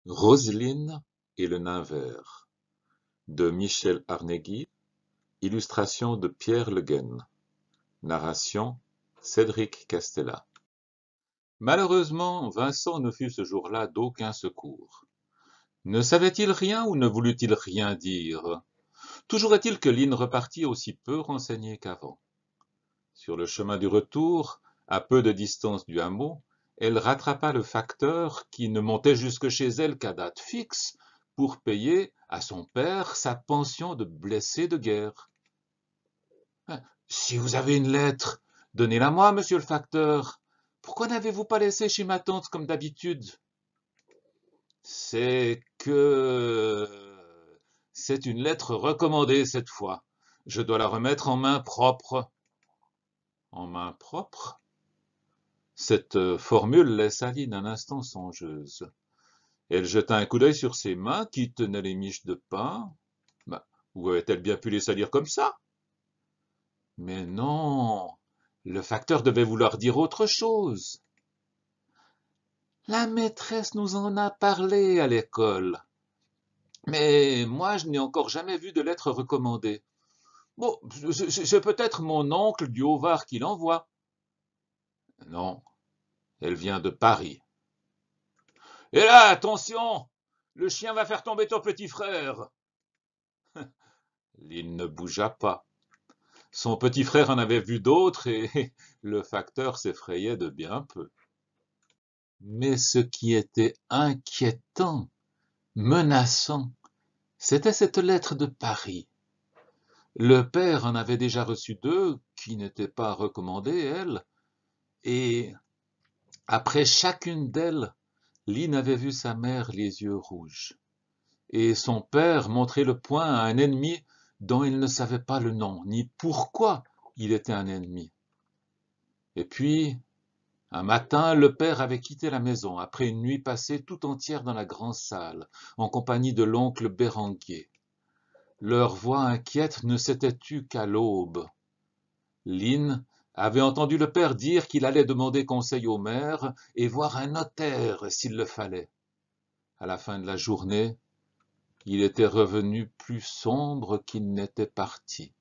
Roselyne et le nain vert de Michel Arnegui, illustration de Pierre Le Guen, narration Cédric Castella. Malheureusement, Vincent ne fut ce jour-là d'aucun secours. Ne savait-il rien ou ne voulut-il rien dire? Toujours est-il que Line repartit aussi peu renseignée qu'avant. Sur le chemin du retour, à peu de distance du hameau, elle rattrapa le facteur qui ne montait jusque chez elle qu'à date fixe pour payer à son père sa pension de blessé de guerre. Si vous avez une lettre, donnez-la moi, monsieur le facteur. Pourquoi n'avez-vous pas laissé chez ma tante comme d'habitude? C'est que... C'est une lettre recommandée cette fois. Je dois la remettre en main propre. En main propre? Cette formule laissa Line un instant songeuse. Elle jeta un coup d'œil sur ses mains qui tenaient les miches de pain. Où avait-elle bien pu les salir comme ça? Mais non, le facteur devait vouloir dire autre chose. La maîtresse nous en a parlé à l'école. Mais moi, je n'ai encore jamais vu de lettre recommandée. Bon, c'est peut-être mon oncle du Haut-Var qui l'envoie. Non, elle vient de Paris. Et là, attention! Le chien va faire tomber ton petit frère. Line ne bougea pas. Son petit frère en avait vu d'autres et le facteur s'effrayait de bien peu. Mais ce qui était inquiétant, menaçant, c'était cette lettre de Paris. Le père en avait déjà reçu deux, qui n'étaient pas recommandées, elles, et après chacune d'elles, Line avait vu sa mère les yeux rouges, et son père montrer le poing à un ennemi dont il ne savait pas le nom, ni pourquoi il était un ennemi. Et puis, un matin, le père avait quitté la maison, après une nuit passée tout entière dans la grande salle, en compagnie de l'oncle Béranguier. Leur voix inquiète ne s'était tue qu'à l'aube. Line avait entendu le père dire qu'il allait demander conseil au maire et voir un notaire s'il le fallait. À la fin de la journée, il était revenu plus sombre qu'il n'était parti.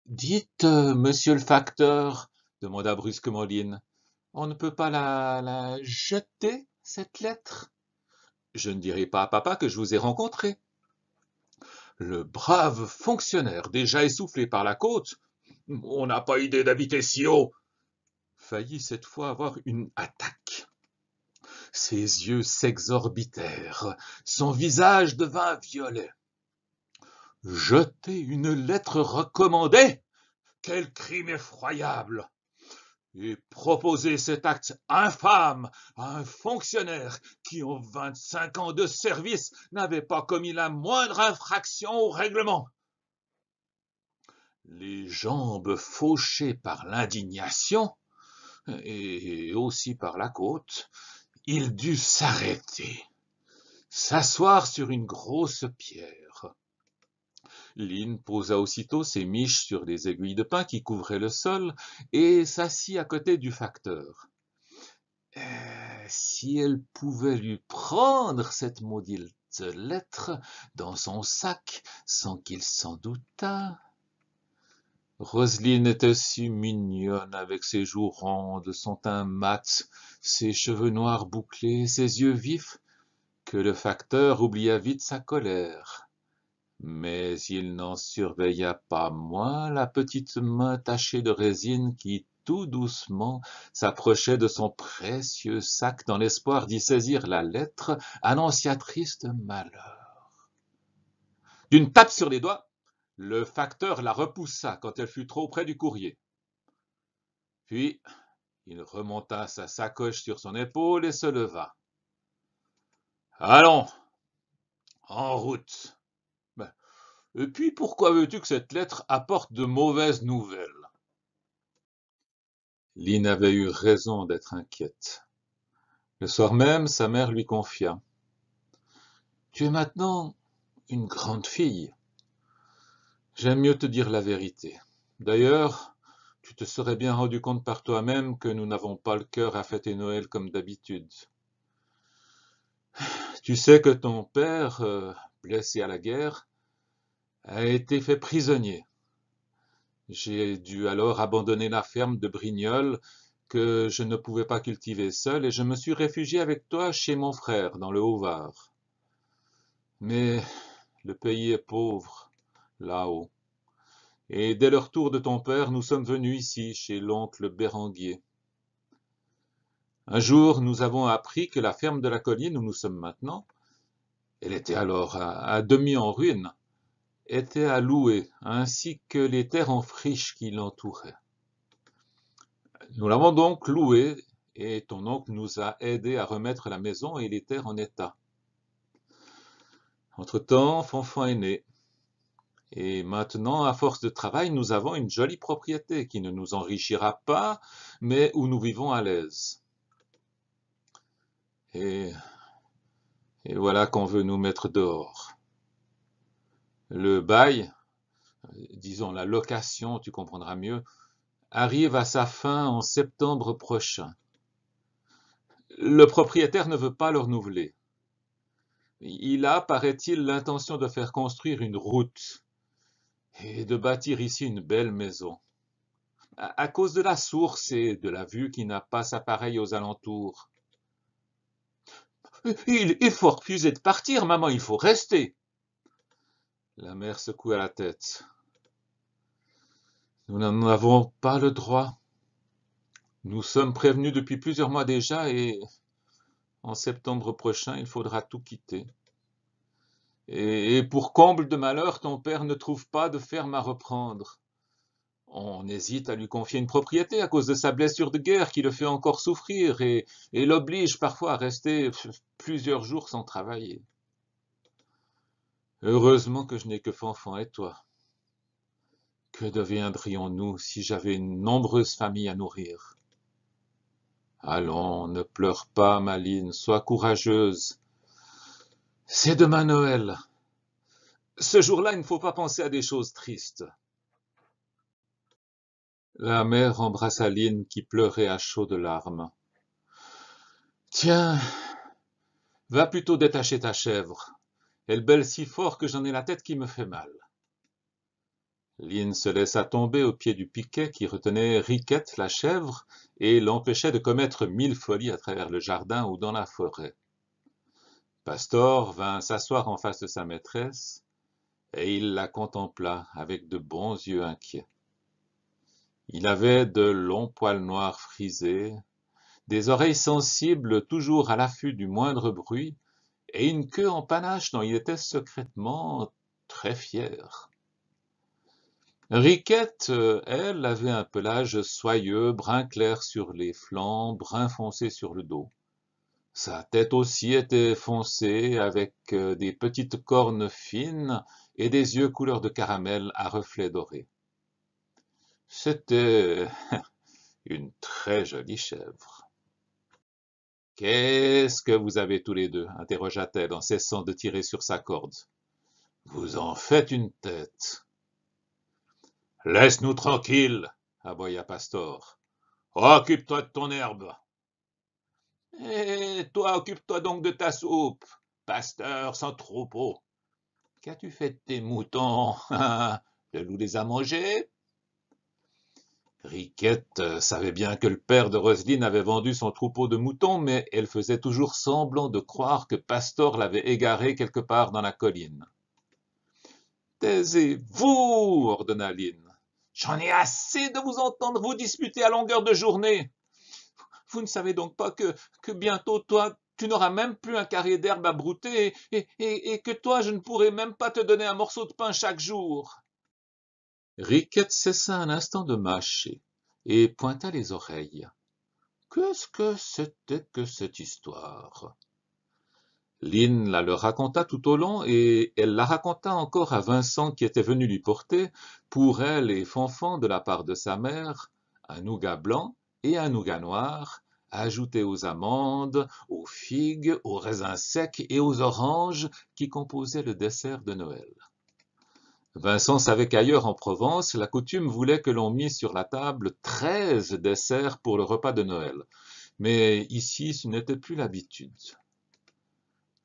Dites, monsieur le facteur, demanda brusquement Line, on ne peut pas la jeter, cette lettre? Je ne dirai pas à papa que je vous ai rencontré. Le brave fonctionnaire, déjà essoufflé par la côte, on n'a pas idée d'habiter si haut, faillit cette fois avoir une attaque. Ses yeux s'exorbitèrent, son visage devint violet. Jeter une lettre recommandée? Quel crime effroyable! Et proposer cet acte infâme à un fonctionnaire qui, en 25 ans de service, n'avait pas commis la moindre infraction au règlement. Les jambes fauchées par l'indignation, et aussi par la côte, il dut s'arrêter, s'asseoir sur une grosse pierre. Line posa aussitôt ses miches sur les aiguilles de pin qui couvraient le sol et s'assit à côté du facteur. Si elle pouvait lui prendre cette maudite lettre dans son sac sans qu'il s'en doutât. Roselyne était si mignonne avec ses joues rondes, son teint mat, ses cheveux noirs bouclés, ses yeux vifs, que le facteur oublia vite sa colère. Mais il n'en surveilla pas moins la petite main tachée de résine qui, tout doucement, s'approchait de son précieux sac dans l'espoir d'y saisir la lettre annonciatrice de malheur. D'une tape sur les doigts, le facteur la repoussa quand elle fut trop près du courrier. Puis, il remonta sa sacoche sur son épaule et se leva. Allons, en route. Et puis, pourquoi veux-tu que cette lettre apporte de mauvaises nouvelles? Line avait eu raison d'être inquiète. Le soir même, sa mère lui confia. Tu es maintenant une grande fille. J'aime mieux te dire la vérité. D'ailleurs, tu te serais bien rendu compte par toi-même que nous n'avons pas le cœur à fêter Noël comme d'habitude. Tu sais que ton père, blessé à la guerre, a été fait prisonnier. J'ai dû alors abandonner la ferme de Brignoles que je ne pouvais pas cultiver seul et je me suis réfugié avec toi chez mon frère dans le Haut-Var. Mais le pays est pauvre, là-haut. Et dès le retour de ton père, nous sommes venus ici, chez l'oncle Béranguier. Un jour, nous avons appris que la ferme de la colline où nous sommes maintenant, elle était alors à demi en ruine, était à louer, ainsi que les terres en friche qui l'entouraient. Nous l'avons donc louée, et ton oncle nous a aidés à remettre la maison et les terres en état. Entre-temps, Fanfan est né, et maintenant, à force de travail, nous avons une jolie propriété qui ne nous enrichira pas, mais où nous vivons à l'aise. Et, et voilà qu'on veut nous mettre dehors. Le bail, disons la location, tu comprendras mieux, arrive à sa fin en septembre prochain. Le propriétaire ne veut pas le renouveler. Il a, paraît-il, l'intention de faire construire une route et de bâtir ici une belle maison. À cause de la source et de la vue qui n'a pas sa pareille aux alentours. Il faut refuser de partir, maman, il faut rester. La mère secoua la tête. Nous n'en avons pas le droit. Nous sommes prévenus depuis plusieurs mois déjà et en septembre prochain, il faudra tout quitter. Et pour comble de malheur, ton père ne trouve pas de ferme à reprendre. On hésite à lui confier une propriété à cause de sa blessure de guerre qui le fait encore souffrir et l'oblige parfois à rester plusieurs jours sans travailler. Heureusement que je n'ai que Fanfan et toi. Que deviendrions-nous si j'avais une nombreuse famille à nourrir? Allons, ne pleure pas, Maline, sois courageuse. C'est demain Noël. Ce jour-là, il ne faut pas penser à des choses tristes. La mère embrassa Line qui pleurait à chaudes larmes. Tiens, va plutôt détacher ta chèvre. Elle bêle si fort que j'en ai la tête qui me fait mal. Line se laissa tomber au pied du piquet qui retenait Riquette la chèvre et l'empêchait de commettre 1000 folies à travers le jardin ou dans la forêt. Pastor vint s'asseoir en face de sa maîtresse et il la contempla avec de bons yeux inquiets. Il avait de longs poils noirs frisés, des oreilles sensibles toujours à l'affût du moindre bruit et une queue en panache dont il était secrètement très fier. Riquette, elle, avait un pelage soyeux, brun clair sur les flancs, brun foncé sur le dos. Sa tête aussi était foncée, avec des petites cornes fines et des yeux couleur de caramel à reflets dorés. C'était une très jolie chèvre. Qu'est-ce que vous avez tous les deux? Interrogea-t-elle en cessant de tirer sur sa corde. Vous en faites une tête. Laisse-nous tranquilles, aboya Pastor. Occupe-toi de ton herbe. Et toi, occupe-toi donc de ta soupe, pasteur sans troupeau. Qu'as-tu fait de tes moutons? Le loup les a mangés? Riquette savait bien que le père de Roselyne avait vendu son troupeau de moutons, mais elle faisait toujours semblant de croire que Pastor l'avait égaré quelque part dans la colline. Taisez-vous, ordonna Line. J'en ai assez de vous entendre vous disputer à longueur de journée. Vous ne savez donc pas que bientôt, toi, tu n'auras même plus un carré d'herbe à brouter et que toi, je ne pourrai même pas te donner un morceau de pain chaque jour. Riquette cessa un instant de mâcher et pointa les oreilles. Qu'est-ce que c'était que cette histoire? Line la leur raconta tout au long et elle la raconta encore à Vincent qui était venu lui porter, pour elle et Fanfan de la part de sa mère, un nougat blanc et un nougat noir, ajoutés aux amandes, aux figues, aux raisins secs et aux oranges qui composaient le dessert de Noël. Vincent savait qu'ailleurs en Provence, la coutume voulait que l'on mît sur la table 13 desserts pour le repas de Noël. Mais ici, ce n'était plus l'habitude.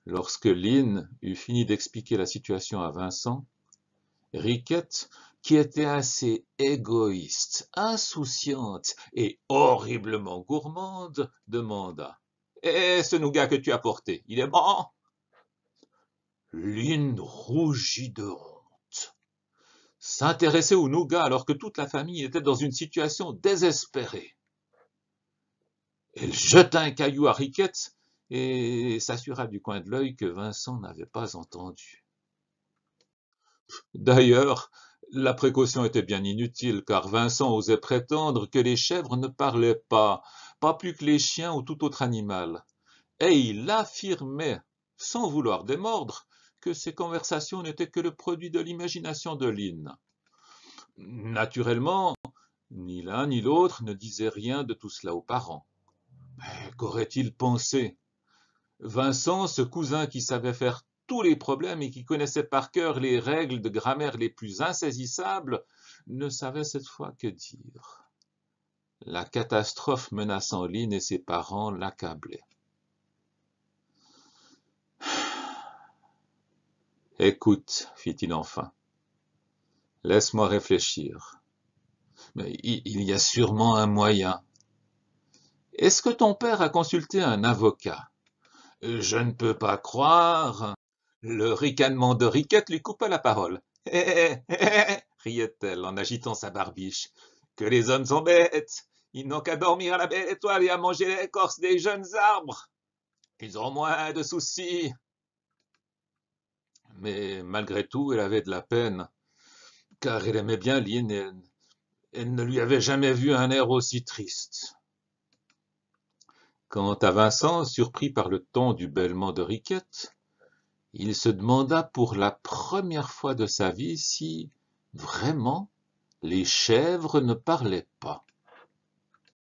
Lorsque Lynn eut fini d'expliquer la situation à Vincent, Riquette, qui était assez égoïste, insouciante et horriblement gourmande, demanda: « Ce nougat que tu as porté, il est bon ?» Lynn rougit de honte. S'intéresser au nougat alors que toute la famille était dans une situation désespérée. Elle jeta un caillou à Riquette et s'assura du coin de l'œil que Vincent n'avait pas entendu. D'ailleurs, la précaution était bien inutile, car Vincent osait prétendre que les chèvres ne parlaient pas, pas plus que les chiens ou tout autre animal, et il affirmait, sans vouloir démordre, que ces conversations n'étaient que le produit de l'imagination de Lynn. Naturellement, ni l'un ni l'autre ne disaient rien de tout cela aux parents. Mais qu'aurait-il pensé? Vincent, ce cousin qui savait faire tous les problèmes et qui connaissait par cœur les règles de grammaire les plus insaisissables, ne savait cette fois que dire. La catastrophe menaçant Lynn et ses parents l'accablait. « Écoute, fit-il enfin, laisse-moi réfléchir. Mais il y a sûrement un moyen. Est-ce que ton père a consulté un avocat? Je ne peux pas croire. » Le ricanement de Riquette lui coupa la parole. « Hé, hé, hé !» riait-elle en agitant sa barbiche. « Que les hommes sont bêtes. Ils n'ont qu'à dormir à la belle étoile et à manger l'écorce des jeunes arbres. Ils auront moins de soucis. » Mais malgré tout, elle avait de la peine, car elle aimait bien Lynn et elle ne lui avait jamais vu un air aussi triste. Quant à Vincent, surpris par le ton du bêlement de Riquette, il se demanda pour la première fois de sa vie si, vraiment, les chèvres ne parlaient pas.